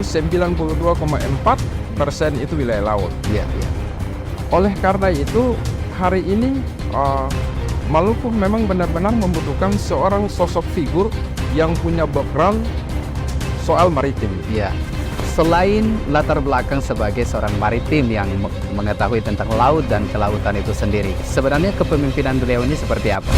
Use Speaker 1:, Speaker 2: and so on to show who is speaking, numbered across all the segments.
Speaker 1: 92,4% itu wilayah laut.
Speaker 2: Iya, iya.
Speaker 1: Oleh karena itu, hari ini Maluku memang benar-benar membutuhkan seorang sosok figur yang punya background soal maritim.
Speaker 2: Iya. Selain latar belakang sebagai seorang maritim yang mengetahui tentang laut dan kelautan itu sendiri, sebenarnya kepemimpinan beliau ini seperti apa?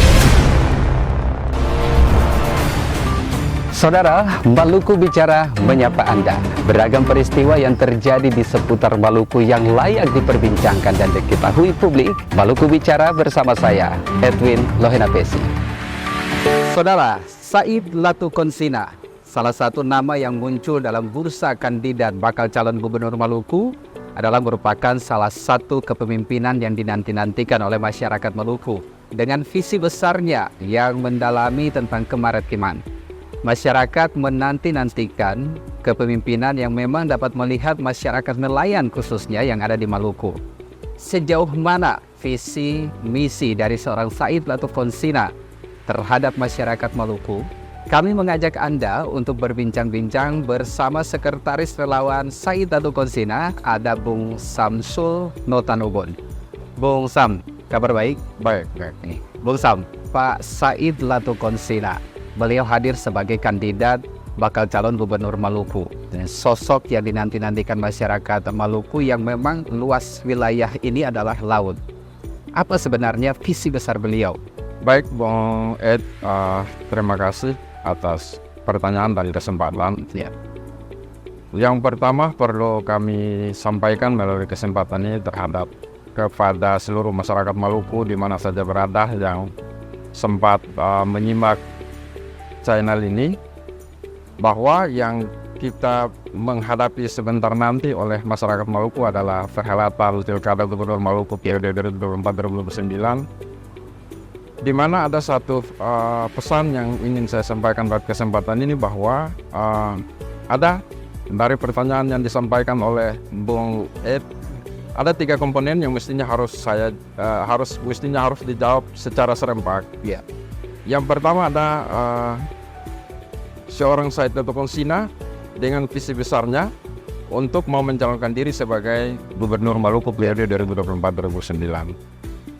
Speaker 2: Saudara, Maluku Bicara menyapa Anda. Beragam peristiwa yang terjadi di seputar Maluku yang layak diperbincangkan dan diketahui publik. Maluku Bicara bersama saya, Edwin Lohenapesi. Saudara, Said Latukonsina, salah satu nama yang muncul dalam bursa kandidat bakal calon gubernur Maluku, adalah merupakan salah satu kepemimpinan yang dinanti-nantikan oleh masyarakat Maluku. Dengan visi besarnya yang mendalami tentang kemaritiman, masyarakat menanti-nantikan kepemimpinan yang memang dapat melihat masyarakat nelayan khususnya yang ada di Maluku. Sejauh mana visi misi dari seorang Said Latukonsina terhadap masyarakat Maluku? Kami mengajak Anda untuk berbincang-bincang bersama Sekretaris Relawan Said Latukonsina, ada Bung Samsul Notanubon. Bung Sam, kabar baik?
Speaker 1: Baik.
Speaker 2: Nih, Bung Sam, Pak Said Latukonsina, beliau hadir sebagai kandidat bakal calon gubernur Maluku. Dan sosok yang dinanti-nantikan masyarakat Maluku yang memang luas wilayah ini adalah laut. Apa sebenarnya visi besar beliau?
Speaker 1: Baik, Bung Ed, terima kasih atas pertanyaan dan kesempatan.
Speaker 2: Ya.
Speaker 1: Yang pertama perlu kami sampaikan melalui kesempatan ini terhadap kepada seluruh masyarakat Maluku di mana saja berada yang sempat menyimak channel ini, bahwa yang kita menghadapi sebentar nanti oleh masyarakat Maluku adalah perhelatan Pilkada Gubernur Maluku periode 2024-2029, di mana ada satu pesan yang ingin saya sampaikan pada kesempatan ini, bahwa ada dari pertanyaan yang disampaikan oleh Bung Ed, ada 3 komponen yang mestinya harus dijawab secara serempak.
Speaker 2: Ya.
Speaker 1: Yang pertama ada seorang Said Latukonsina dengan visi besarnya untuk mau mencalonkan diri sebagai Gubernur Maluku periode 2024-2029.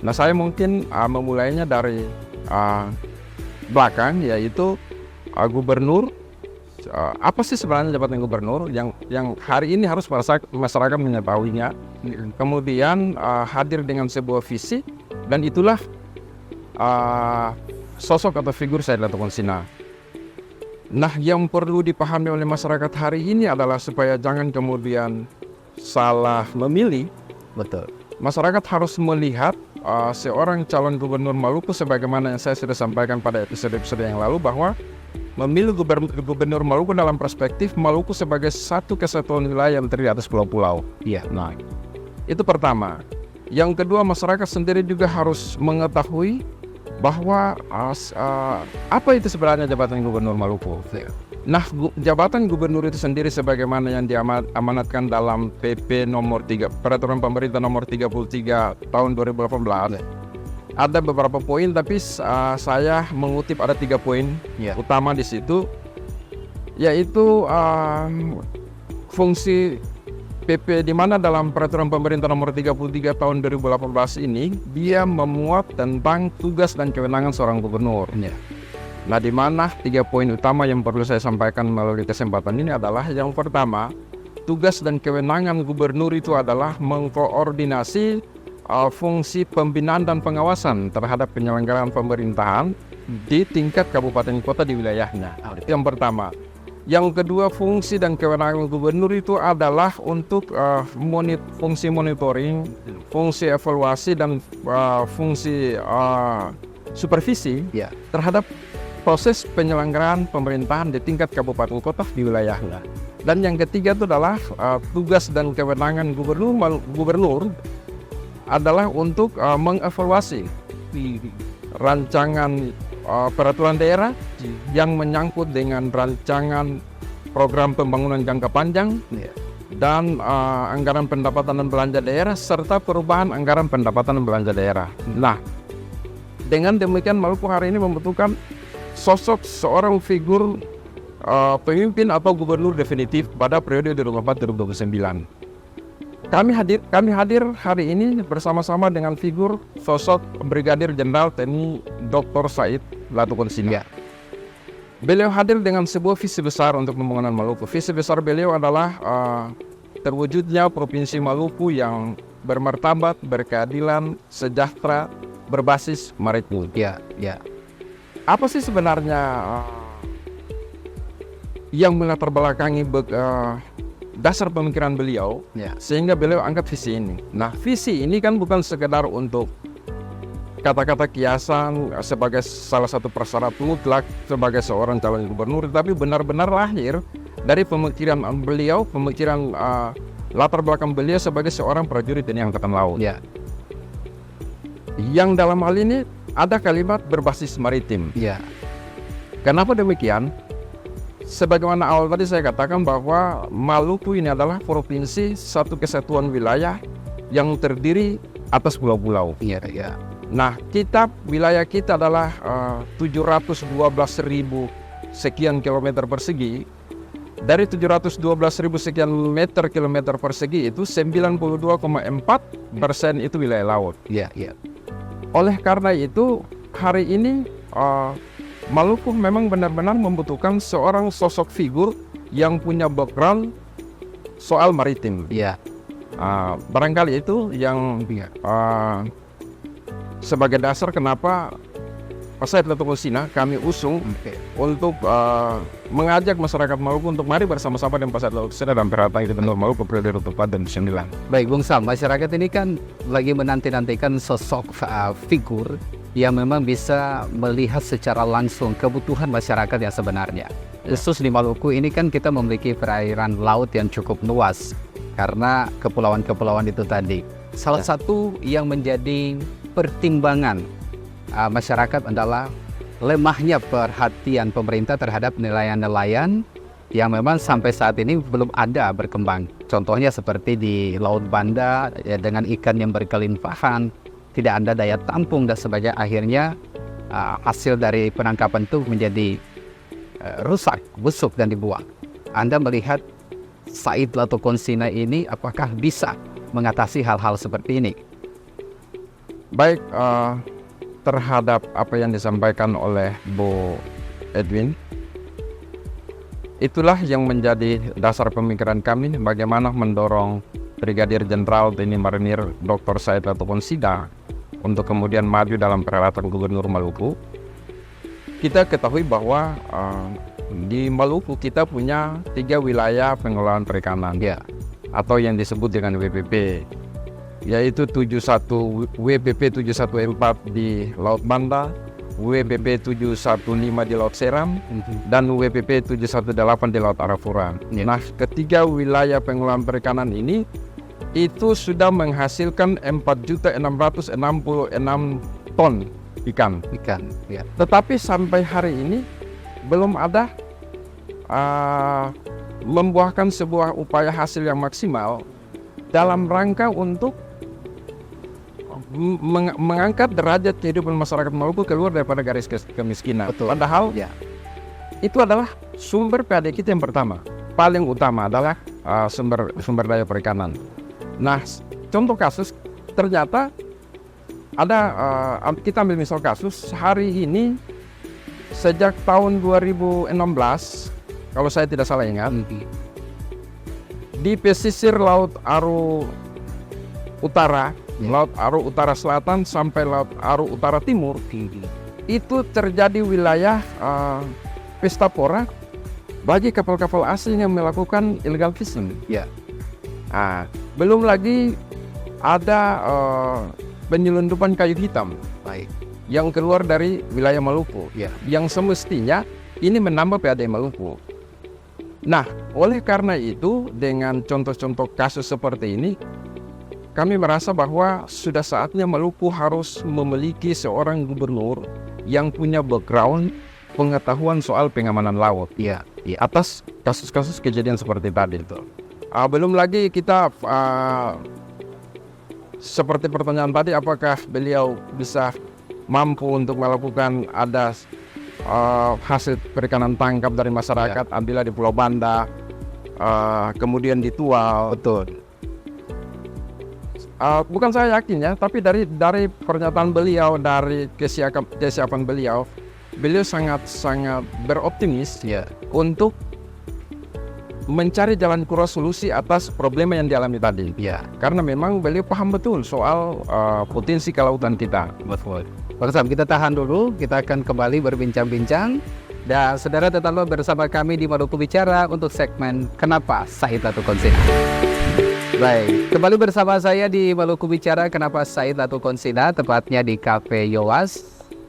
Speaker 1: Nah, saya mungkin memulainya dari belakang, yaitu gubernur. Apa sih sebenarnya jabatan gubernur yang hari ini harus masyarakat mengetahuinya. Kemudian hadir dengan sebuah visi, dan itulah sosok atau figur Said Latukonsina. Nah, yang perlu dipahami oleh masyarakat hari ini adalah supaya jangan kemudian salah memilih.
Speaker 2: Betul.
Speaker 1: Masyarakat harus melihat seorang calon gubernur Maluku sebagaimana yang saya sudah sampaikan pada episode-episode yang lalu, bahwa memilih gubernur Maluku dalam perspektif Maluku sebagai satu kesatuan wilayah yang terdiri atas pulau-pulau.
Speaker 2: Iya.
Speaker 1: Nah, itu pertama. Yang kedua, masyarakat sendiri juga harus mengetahui bahwa apa itu sebenarnya jabatan gubernur Maluku. Nah, jabatan gubernur itu sendiri sebagaimana yang diamanatkan dalam PP nomor 3, Peraturan Pemerintah nomor 33 tahun 2018. Ada beberapa poin, tapi saya mengutip ada 3 poin utama di situ, yaitu fungsi PP, di mana dalam Peraturan Pemerintah nomor 33 tahun 2018 ini dia memuat tentang tugas dan kewenangan seorang gubernur. Nah, di mana 3 poin utama yang perlu saya sampaikan melalui kesempatan ini adalah, yang pertama, tugas dan kewenangan gubernur itu adalah mengkoordinasi fungsi pembinaan dan pengawasan terhadap penyelenggaraan pemerintahan di tingkat kabupaten kota di wilayahnya. Yang pertama. Yang kedua, fungsi dan kewenangan gubernur itu adalah untuk fungsi monitoring, fungsi evaluasi, dan fungsi supervisi terhadap proses penyelenggaraan pemerintahan di tingkat kabupaten kota di wilayahnya. Dan yang ketiga itu adalah tugas dan kewenangan gubernur adalah untuk mengevaluasi rancangan peraturan daerah yang menyangkut dengan rancangan program pembangunan jangka panjang dan anggaran pendapatan dan belanja daerah serta perubahan anggaran pendapatan dan belanja daerah. Nah, dengan demikian Maluku hari ini membutuhkan sosok seorang figur pemimpin atau gubernur definitif pada periode 2024-2029. Kami hadir hari ini bersama-sama dengan figur sosok Brigadir Jenderal TNI Dr. Said Latukonsina. Beliau hadir dengan sebuah visi besar untuk pembangunan Maluku. Visi besar beliau adalah terwujudnya Provinsi Maluku yang bermartabat, berkeadilan, sejahtera, berbasis maritim. Apa sih sebenarnya yang melatar belakangi dasar pemikiran beliau sehingga beliau angkat visi ini? Nah, visi ini kan bukan sekedar untuk kata-kata kiasan sebagai salah satu persyarat mutlak sebagai seorang calon gubernur, tapi benar-benar lahir dari pemikiran beliau, pemikiran latar belakang beliau sebagai seorang prajurit TNI Angkatan Laut. Yang dalam hal ini ada kalimat berbasis maritim. Kenapa demikian? Sebagaimana awal tadi saya katakan bahwa Maluku ini adalah provinsi satu kesatuan wilayah yang terdiri atas pulau-pulau. Nah, wilayah kita adalah 712.000 sekian kilometer persegi. Dari 712.000 sekian kilometer persegi itu 92,4% itu wilayah laut. Oleh karena itu hari ini Maluku memang benar-benar membutuhkan seorang sosok figur yang punya background soal maritim. Barangkali itu yang sebagai dasar kenapa Said Latukonsina kami usung untuk mengajak masyarakat Maluku untuk mari bersama-sama dengan Said Latukonsina dan Perhatian Gubernur Maluku periode 2024-2029.
Speaker 2: Baik, Bung Sam, masyarakat ini kan lagi menanti-nantikan sosok figur yang memang bisa melihat secara langsung kebutuhan masyarakat yang sebenarnya. Khusus di Maluku ini kan kita memiliki perairan laut yang cukup luas karena kepulauan-kepulauan itu tadi. Salah satu yang menjadi pertimbangan masyarakat adalah lemahnya perhatian pemerintah terhadap nelayan-nelayan yang memang sampai saat ini belum ada berkembang. Contohnya seperti di Laut Banda dengan ikan yang berkelimpahan, tidak ada daya tampung dan sebagainya, akhirnya hasil dari penangkapan itu menjadi rusak, busuk dan dibuang. Anda melihat Said Latukonsina ini apakah bisa mengatasi hal-hal seperti ini?
Speaker 1: Baik, terhadap apa yang disampaikan oleh Bu Edwin, itulah yang menjadi dasar pemikiran kami bagaimana mendorong Brigadir Jenderal TNI Marinir Dr. Said Latukonsina untuk kemudian maju dalam perhelatan Gubernur Maluku. Kita ketahui bahwa di Maluku kita punya 3 wilayah pengelolaan perikanan atau yang disebut dengan WPP, yaitu WPP 714 di Laut Banda, WPP 715 di Laut Seram, dan WPP 718 di Laut Arafura. Nah, ketiga wilayah pengelolaan perikanan ini itu sudah menghasilkan 4.666 ton ikan. Tetapi sampai hari ini belum ada membuahkan sebuah upaya hasil yang maksimal dalam rangka untuk mengangkat derajat kehidupan masyarakat Maluku keluar daripada garis kemiskinan. Padahal itu adalah sumber PAD kita yang pertama, paling utama adalah sumber daya perikanan. Nah, contoh kasus ternyata ada, kita ambil misal kasus hari ini sejak tahun 2016 kalau saya tidak salah ingat, di pesisir Laut Aru Utara, Laut Aru Utara Selatan sampai Laut Aru Utara Timur, itu terjadi wilayah pesta pora bagi kapal-kapal asing yang melakukan illegal fishing. Belum lagi ada penyelundupan kayu hitam yang keluar dari wilayah Maluku, yang semestinya ini menambah PAD Maluku. Nah, oleh karena itu dengan contoh-contoh kasus seperti ini, kami merasa bahwa sudah saatnya Maluku harus memiliki seorang gubernur yang punya background pengetahuan soal pengamanan laut atas kasus-kasus kejadian seperti tadi itu. Belum lagi kita seperti pertanyaan tadi, apakah beliau bisa mampu untuk melakukan ada hasil perikanan tangkap dari masyarakat, ambillah di Pulau Banda, kemudian di Tual.
Speaker 2: Betul.
Speaker 1: Bukan saya yakin ya, tapi dari pernyataan beliau, dari kesiapan beliau sangat beroptimis untuk mencari jalan keluar solusi atas problema yang dialami tadi. Karena memang beliau paham betul soal potensi kelautan kita.
Speaker 2: Betul. Pak Sam, kita tahan dulu, kita akan kembali berbincang-bincang. Dan saudara tetaplah bersama kami di Maluku Bicara untuk segmen Kenapa Said Latu Konsina. Baik, kembali bersama saya di Maluku Bicara Kenapa Said Latu Konsina, tepatnya di Cafe Yowas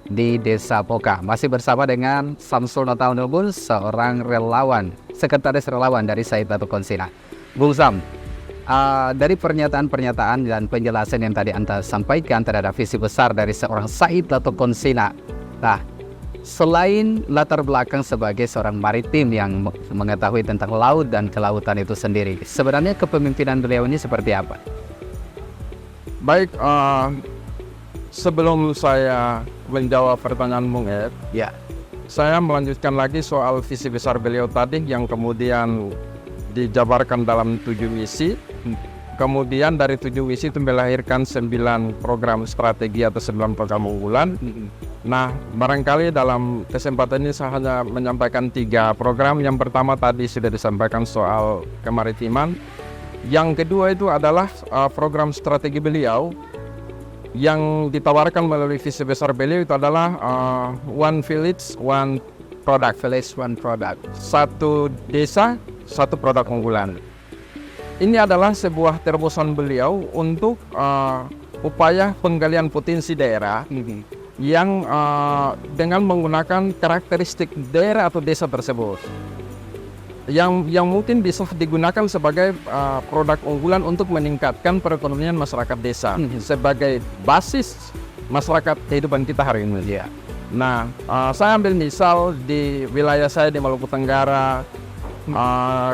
Speaker 2: di Desa Poka. Masih bersama dengan Samsul Nataunubun, seorang relawan, sekretaris relawan dari Said Latu Konsina. Bung Sam, dari pernyataan-pernyataan dan penjelasan yang tadi Anda sampaikan terhadap visi besar dari seorang Said Latu Konsina. Nah, selain latar belakang sebagai seorang maritim yang mengetahui tentang laut dan kelautan itu sendiri, sebenarnya kepemimpinan beliau ini seperti apa?
Speaker 1: Baik, sebelum saya menjawab pertanyaan Bung Ed, saya melanjutkan lagi soal visi besar beliau tadi yang kemudian dijabarkan dalam 7 misi. Kemudian dari 7 misi itu melahirkan 9 program strategi atau 9 program unggulan. Nah, barangkali dalam kesempatan ini saya hanya menyampaikan 3 program. Yang pertama tadi sudah disampaikan soal kemaritiman. Yang kedua itu adalah program strategi beliau yang ditawarkan melalui visi besar beliau itu adalah One Village, One Product.
Speaker 2: Village One Product.
Speaker 1: Satu desa, satu produk unggulan. Ini adalah sebuah terobosan beliau untuk upaya penggalian potensi daerah yang dengan menggunakan karakteristik daerah atau desa tersebut yang mungkin bisa digunakan sebagai produk unggulan untuk meningkatkan perekonomian masyarakat desa sebagai basis masyarakat kehidupan kita hari ini. Nah, saya ambil misal di wilayah saya di Maluku Tenggara,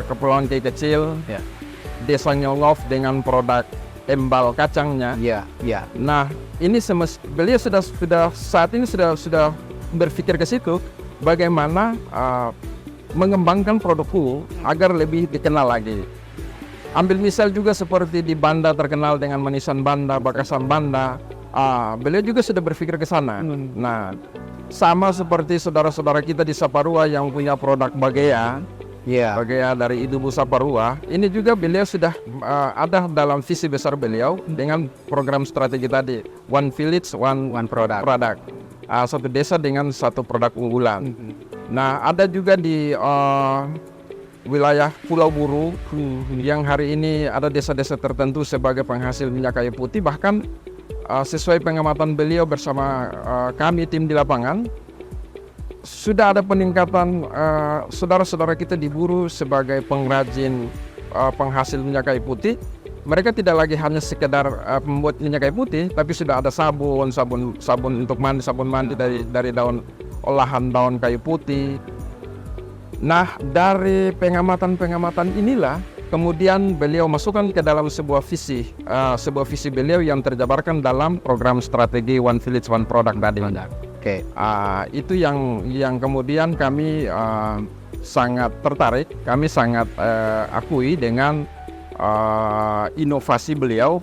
Speaker 1: Kepulauan Kecil, Desa Nyolov dengan produk embal kacangnya. Nah, ini beliau sudah saat ini sudah berpikir ke situ bagaimana mengembangkan produk hulu agar lebih dikenal lagi. Ambil misal juga seperti di Banda terkenal dengan manisan Banda, bakasan Banda. Beliau juga sudah berpikir ke sana. Nah, sama seperti saudara-saudara kita di Saparua yang punya produk bagea. Bagea dari Idubu Saparua. Ini juga beliau sudah ada dalam visi besar beliau dengan program strategi tadi, One Village, One Product. Satu desa dengan satu produk unggulan. Nah, ada juga di wilayah Pulau Buru yang hari ini ada desa-desa tertentu sebagai penghasil minyak kayu putih. Bahkan sesuai pengamatan beliau bersama kami tim di lapangan, sudah ada peningkatan saudara-saudara kita di Buru sebagai pengrajin penghasil minyak kayu putih. Mereka tidak lagi hanya sekedar membuat minyak kayu putih, tapi sudah ada sabun untuk mandi, sabun mandi dari olahan daun kayu putih. Nah, dari pengamatan inilah kemudian beliau masukkan ke dalam sebuah visi beliau yang terjabarkan dalam program strategi One Village One Product tadi. Itu yang kemudian kami sangat tertarik, kami sangat akui dengan inovasi beliau,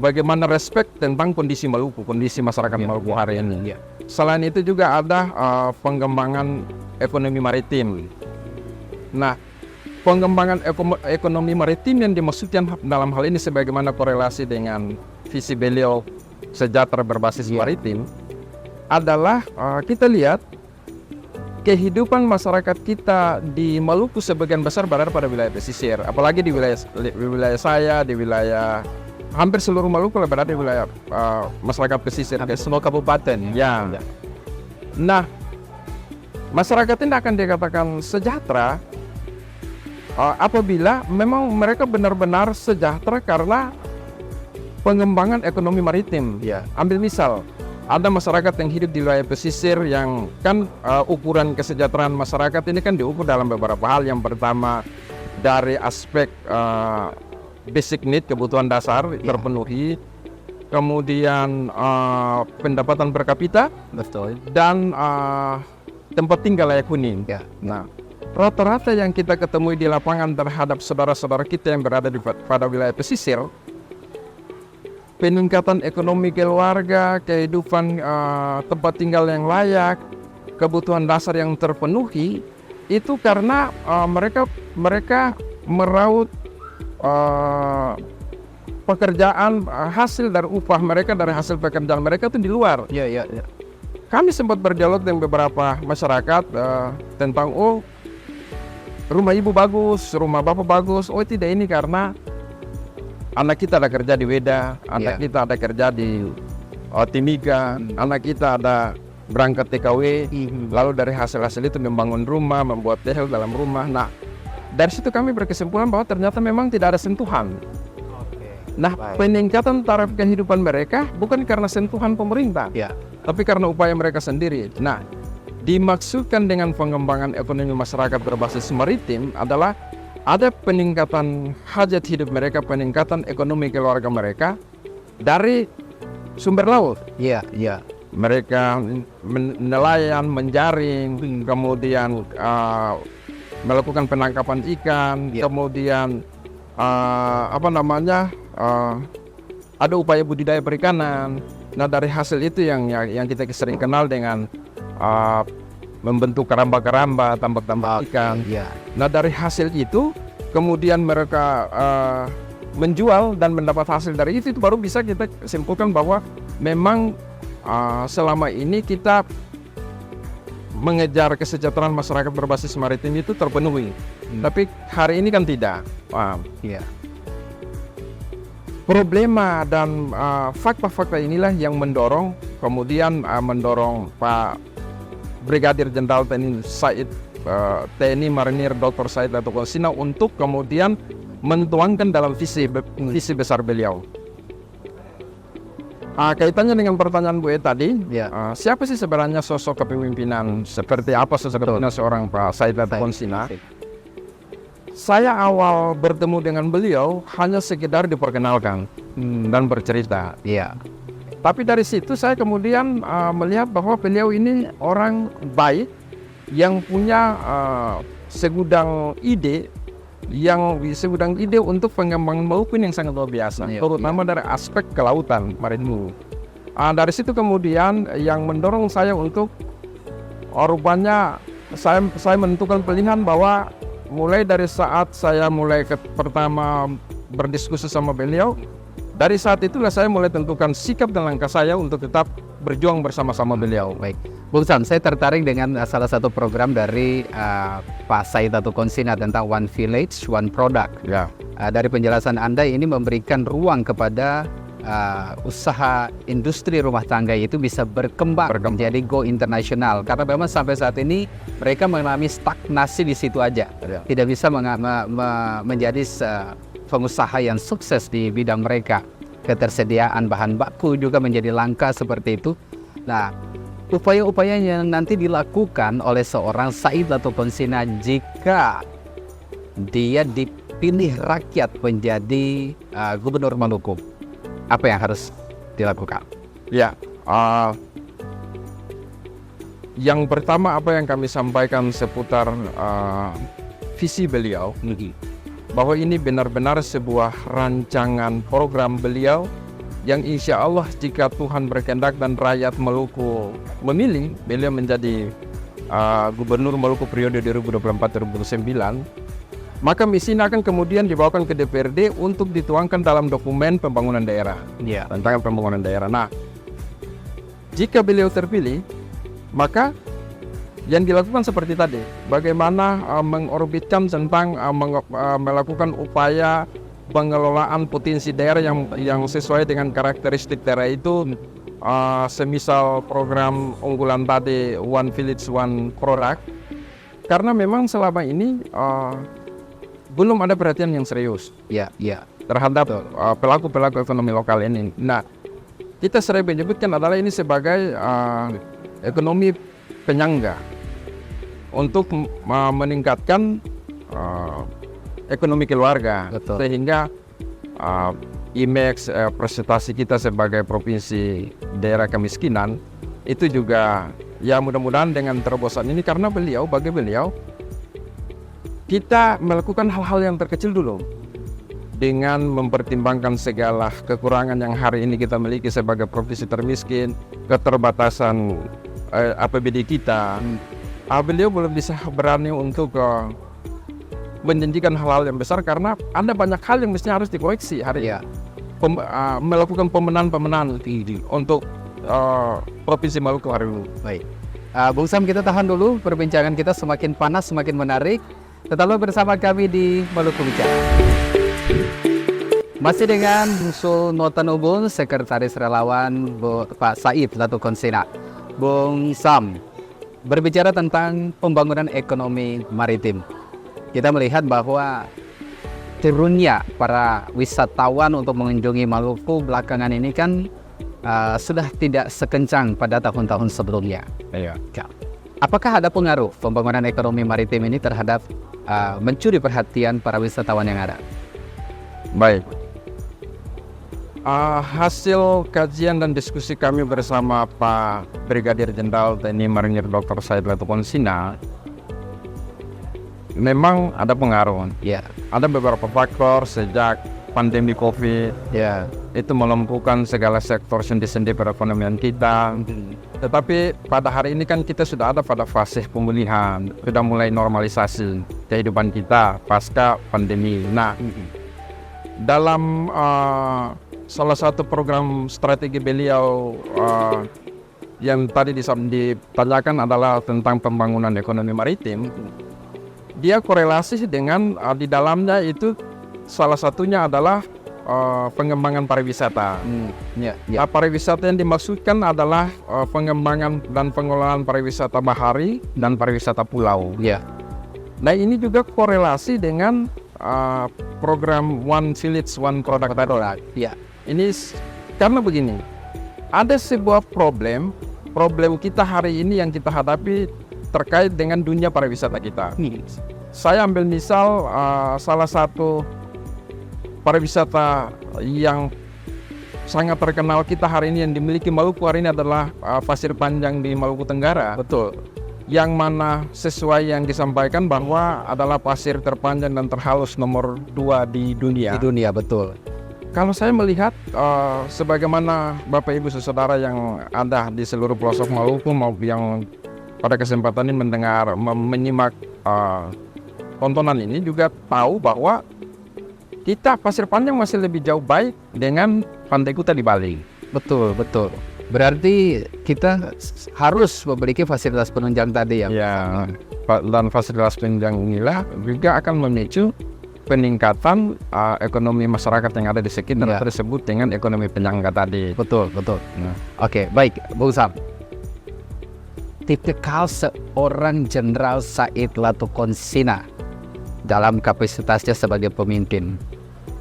Speaker 1: bagaimana respect tentang kondisi Maluku, kondisi masyarakat Maluku hari ini. Selain itu juga ada pengembangan ekonomi maritim. Nah, pengembangan ekonomi maritim yang dimaksudkan dalam hal ini sebagaimana korelasi dengan visi beliau sejahtera berbasis maritim adalah kita lihat kehidupan masyarakat kita di Maluku sebagian besar berada pada wilayah pesisir, apalagi di wilayah saya, di wilayah hampir seluruh Maluku berada di wilayah masyarakat pesisir,
Speaker 2: semua kabupaten.
Speaker 1: Nah, masyarakat ini akan dikatakan sejahtera apabila memang mereka benar-benar sejahtera karena pengembangan ekonomi maritim. Ambil misal, ada masyarakat yang hidup di wilayah pesisir yang kan ukuran kesejahteraan masyarakat ini kan diukur dalam beberapa hal. Yang pertama dari aspek basic need, kebutuhan dasar terpenuhi. kemudian pendapatan per kapita,
Speaker 2: Betul.
Speaker 1: dan tempat tinggal layak huni.
Speaker 2: Ya.
Speaker 1: Nah, rata-rata yang kita ketemui di lapangan terhadap saudara-saudara kita yang berada pada wilayah pesisir, peningkatan ekonomi keluarga, kehidupan tempat tinggal yang layak, kebutuhan dasar yang terpenuhi, itu karena mereka meraup pekerjaan, hasil dari upah mereka, dari hasil pekerjaan mereka itu di luar.
Speaker 2: Ya.
Speaker 1: Kami sempat berdialog dengan beberapa masyarakat tentang rumah ibu bagus, rumah bapak bagus. Oh tidak, ini karena anak kita ada kerja di Weda, anak kita ada kerja di Timika, anak kita ada berangkat TKW, lalu dari hasil-hasil itu membangun rumah, membuat tehel dalam rumah. Nah, dari situ kami berkesimpulan bahwa ternyata memang tidak ada sentuhan. Nah, peningkatan taraf kehidupan mereka bukan karena sentuhan pemerintah, tapi karena upaya mereka sendiri. Nah, dimaksudkan dengan pengembangan ekonomi masyarakat berbasis maritim adalah ada peningkatan hajat hidup mereka, peningkatan ekonomi keluarga mereka dari sumber laut.
Speaker 2: Iya.
Speaker 1: Mereka nelayan, menjaring, kemudian melakukan penangkapan ikan, kemudian ada upaya budidaya perikanan. Nah, dari hasil itu yang kita sering kenal dengan membentuk keramba-keramba, tambak-tambak ikan. Nah, dari hasil itu kemudian mereka menjual dan mendapat hasil dari itu baru bisa kita simpulkan bahwa memang selama ini kita mengejar kesejahteraan masyarakat berbasis maritim itu terpenuhi. Tapi hari ini kan tidak. Problema dan fakta-fakta inilah yang mendorong Pak Brigadir Jenderal TNI Said TNI Marinir Dr. Said Dato' Konsina untuk kemudian mentuangkan dalam visi besar beliau. Kaitannya dengan pertanyaan Bu tadi, siapa sih sebenarnya sosok kepemimpinan, seperti apa sosok kepemimpinan seorang Pak Said Dato' Konsina? Saya awal bertemu dengan beliau hanya sekedar diperkenalkan dan bercerita. Tapi dari situ saya kemudian melihat bahwa beliau ini orang baik yang punya segudang ide untuk pengembangan maupun yang sangat luar biasa, terutama dari aspek kelautan maritim. Dari situ kemudian yang mendorong saya untuk rupanya saya menentukan pilihan bahwa mulai dari saat saya pertama berdiskusi sama beliau, dari saat itulah saya mulai tentukan sikap dan langkah saya untuk tetap berjuang bersama-sama beliau.
Speaker 2: Baik, Bung Sam, saya tertarik dengan salah satu program dari Pak Said Dato' Konsina tentang One Village, One Product. Dari penjelasan Anda ini memberikan ruang kepada usaha industri rumah tangga itu bisa berkembang menjadi go internasional, karena memang sampai saat ini mereka mengalami stagnasi di situ aja, tidak bisa menjadi pengusaha yang sukses di bidang mereka. Ketersediaan bahan baku juga menjadi langka seperti itu. Nah, upaya-upaya yang nanti dilakukan oleh seorang Said Dato' Konsina jika dia dipilih rakyat menjadi Gubernur Maluku, apa yang harus dilakukan?
Speaker 1: Yang pertama apa yang kami sampaikan seputar visi beliau, bahwa ini benar-benar sebuah rancangan program beliau yang insya Allah jika Tuhan berkehendak dan rakyat Maluku memilih beliau menjadi Gubernur Maluku periode 2024-2029, maka misi ini akan kemudian dibawakan ke DPRD untuk dituangkan dalam dokumen pembangunan daerah, rancangan pembangunan daerah. Nah, jika beliau terpilih, maka yang dilakukan seperti tadi, bagaimana mengorbitkan tentang melakukan upaya pengelolaan potensi daerah yang sesuai dengan karakteristik daerah itu, semisal program unggulan tadi One Village One Product, karena memang selama ini belum ada perhatian yang serius terhadap pelaku-pelaku ekonomi lokal ini. Nah, kita sering menyebutkan adalah ini sebagai ekonomi penyangga untuk meningkatkan ekonomi keluarga, sehingga IMEX, presentasi kita sebagai provinsi daerah kemiskinan, itu juga ya mudah-mudahan dengan terobosan ini, karena bagi beliau kita melakukan hal-hal yang terkecil dulu dengan mempertimbangkan segala kekurangan yang hari ini kita miliki sebagai provinsi termiskin, keterbatasan APBD kita. Beliau belum bisa berani untuk menjanjikan hal-hal yang besar karena ada banyak hal yang mestinya harus dikoreksi hari ini. Melakukan pemenahan untuk Provinsi Maluku hari ini.
Speaker 2: Baik, Bung Sam, kita tahan dulu perbincangan kita, semakin panas semakin menarik. Tetaplah bersama kami di Maluku Bicara. Masih dengan Bungsu Notanubun, Sekretaris Relawan Pak Said Latukonsina. Bung Sam, berbicara tentang pembangunan ekonomi maritim, kita melihat bahwa turunnya para wisatawan untuk mengunjungi Maluku belakangan ini kan sudah tidak sekencang pada tahun-tahun sebelumnya.
Speaker 1: Iya.
Speaker 2: Apakah ada pengaruh pembangunan ekonomi maritim ini terhadap mencuri perhatian para wisatawan yang ada?
Speaker 1: Baik. Hasil kajian dan diskusi kami bersama Pak Brigadir Jenderal TNI Marinir Dr. Said Latukonsina, memang ada pengaruh.
Speaker 2: Ya.
Speaker 1: Ada beberapa faktor sejak pandemi COVID,
Speaker 2: Ya.
Speaker 1: itu melumpuhkan segala sektor sendi-sendi perekonomian kita. Tetapi pada hari ini kan kita sudah ada pada fase pemulihan, sudah mulai normalisasi kehidupan kita pasca pandemi. Nah, dalam salah satu program strategi beliau yang tadi ditanyakan adalah tentang pembangunan ekonomi maritim. Dia korelasi dengan di dalamnya itu salah satunya adalah pengembangan pariwisata. Nah, pariwisata yang dimaksudkan adalah pengembangan dan pengelolaan pariwisata bahari dan pariwisata pulau.
Speaker 2: Ya.
Speaker 1: Nah, ini juga korelasi dengan program One Village One Product.
Speaker 2: Ya.
Speaker 1: Ini karena begini, ada sebuah problem kita hari ini yang kita hadapi terkait dengan dunia pariwisata kita. Saya ambil misal salah satu pariwisata yang sangat terkenal kita hari ini yang dimiliki Maluku hari ini adalah Pasir Panjang di Maluku Tenggara.
Speaker 2: Betul.
Speaker 1: Yang mana sesuai yang disampaikan bahwa adalah pasir terpanjang dan terhalus nomor 2 di dunia.
Speaker 2: Di dunia, betul.
Speaker 1: Kalau saya melihat sebagaimana Bapak Ibu Saudara yang ada di seluruh pelosok Maluku maupun yang pada kesempatan ini menyimak tontonan ini juga tahu bahwa kita Pasir Panjang masih lebih jauh baik dengan Pantai Kuta di Bali.
Speaker 2: Betul, betul. Berarti kita harus memiliki fasilitas penunjang tadi ya.
Speaker 1: Ya, dan fasilitas penunjang inilah juga akan memicu peningkatan ekonomi masyarakat yang ada di sekitar tersebut dengan ekonomi penyangga tadi.
Speaker 2: Betul, betul. Oke, baik, Bung Sam. Tipikal seorang Jenderal Said Latukonsina dalam kapasitasnya sebagai pemimpin,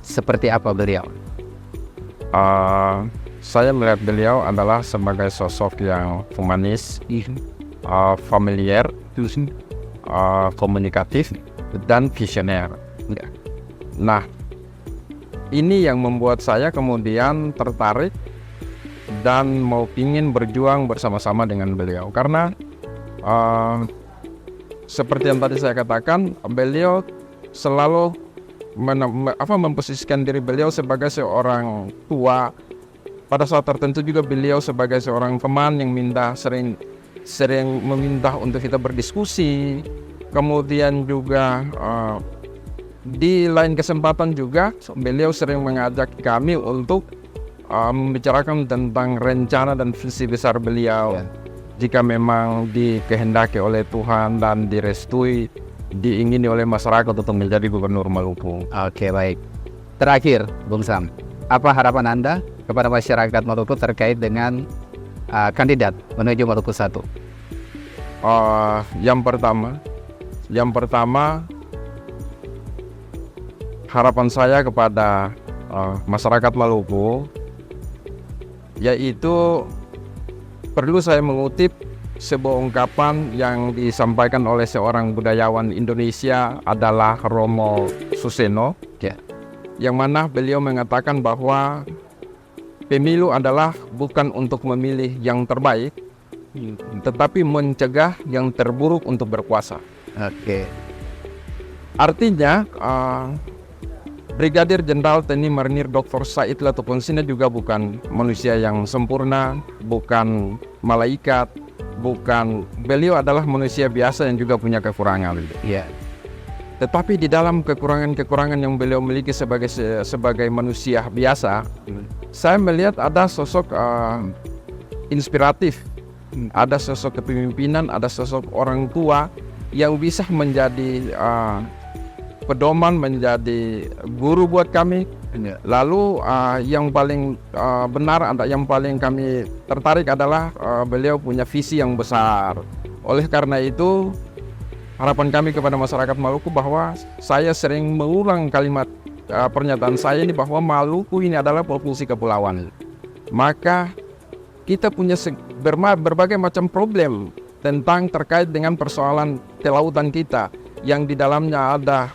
Speaker 2: seperti apa beliau?
Speaker 1: Saya melihat beliau adalah sebagai sosok yang humanis, familiar, komunikatif, dan visioner. Nah, ini yang membuat saya kemudian tertarik dan ingin berjuang bersama-sama dengan beliau. Karena seperti yang tadi saya katakan, beliau selalu memposisikan diri beliau sebagai seorang tua. Pada saat tertentu juga beliau sebagai seorang teman yang sering meminta untuk kita berdiskusi. Kemudian juga di lain kesempatan juga beliau sering mengajak kami untuk membicarakan tentang rencana dan visi besar beliau. Jika memang dikehendaki oleh Tuhan dan direstui, diingini oleh masyarakat untuk menjadi gubernur Maluku.
Speaker 2: Oke, baik. Terakhir, Bung Sam, apa harapan Anda kepada masyarakat Maluku terkait dengan kandidat menuju Maluku 1?
Speaker 1: Yang pertama, harapan saya kepada masyarakat Maluku yaitu perlu saya mengutip sebuah ungkapan yang disampaikan oleh seorang budayawan Indonesia adalah Romo Suseno, yang mana beliau mengatakan bahwa pemilu adalah bukan untuk memilih yang terbaik, tetapi mencegah yang terburuk untuk berkuasa.
Speaker 2: Oke.
Speaker 1: Artinya, Brigadir Jenderal TNI Marinir Dr. Said Latukonsina juga bukan manusia yang sempurna, bukan malaikat, beliau adalah manusia biasa yang juga punya kekurangan.
Speaker 2: Iya.
Speaker 1: Tetapi di dalam kekurangan-kekurangan yang beliau miliki sebagai manusia biasa, saya melihat ada sosok inspiratif, ada sosok kepemimpinan, ada sosok orang tua yang bisa menjadi pedoman, menjadi guru buat kami. Lalu yang paling benar, yang paling kami tertarik adalah beliau punya visi yang besar. Oleh karena itu, harapan kami kepada masyarakat Maluku bahwa saya sering mengulang kalimat pernyataan saya ini bahwa Maluku ini adalah provinsi kepulauan. Maka kita punya berbagai macam problem terkait dengan persoalan kelautan kita, yang di dalamnya ada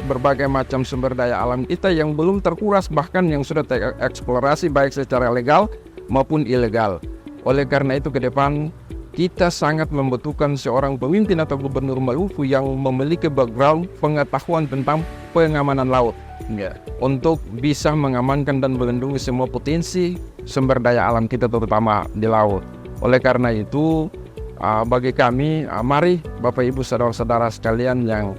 Speaker 1: berbagai macam sumber daya alam kita yang belum terkuras, bahkan yang sudah tereksplorasi baik secara legal maupun ilegal. Oleh karena itu ke depan kita sangat membutuhkan seorang pemimpin atau gubernur Maluku yang memiliki background pengetahuan tentang pengamanan laut, untuk bisa mengamankan dan melindungi semua potensi sumber daya alam kita, terutama di laut. Oleh karena itu, bagi kami, mari Bapak Ibu saudara-saudara sekalian yang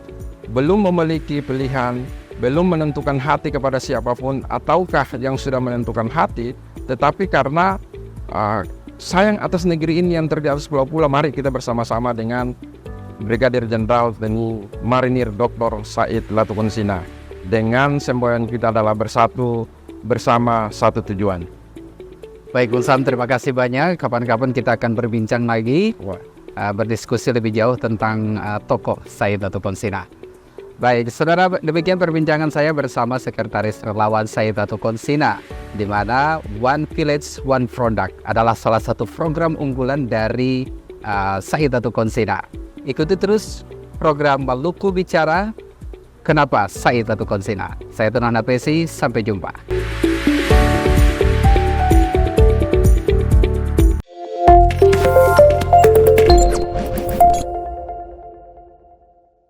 Speaker 1: belum memiliki pilihan, belum menentukan hati kepada siapapun, ataukah yang sudah menentukan hati, tetapi karena sayang atas negeri ini yang terdiri atas pulau-pulau, mari kita bersama-sama dengan Brigadir Jenderal TNI Marinir Dr. Said Latukonsina. Dengan semboyan kita adalah bersatu bersama satu tujuan.
Speaker 2: Baik, Bung Sam, terima kasih banyak. Kapan-kapan kita akan berbincang lagi, berdiskusi lebih jauh tentang tokoh Said Latukonsina. Baik, saudara, demikian perbincangan saya bersama Sekretaris Relawan Said Latukonsina, di mana One Village One Product adalah salah satu program unggulan dari Said Latukonsina. Ikuti terus program Maluku Bicara. Kenapa Said Latukonsina? Saya Tunana Pesi, sampai jumpa.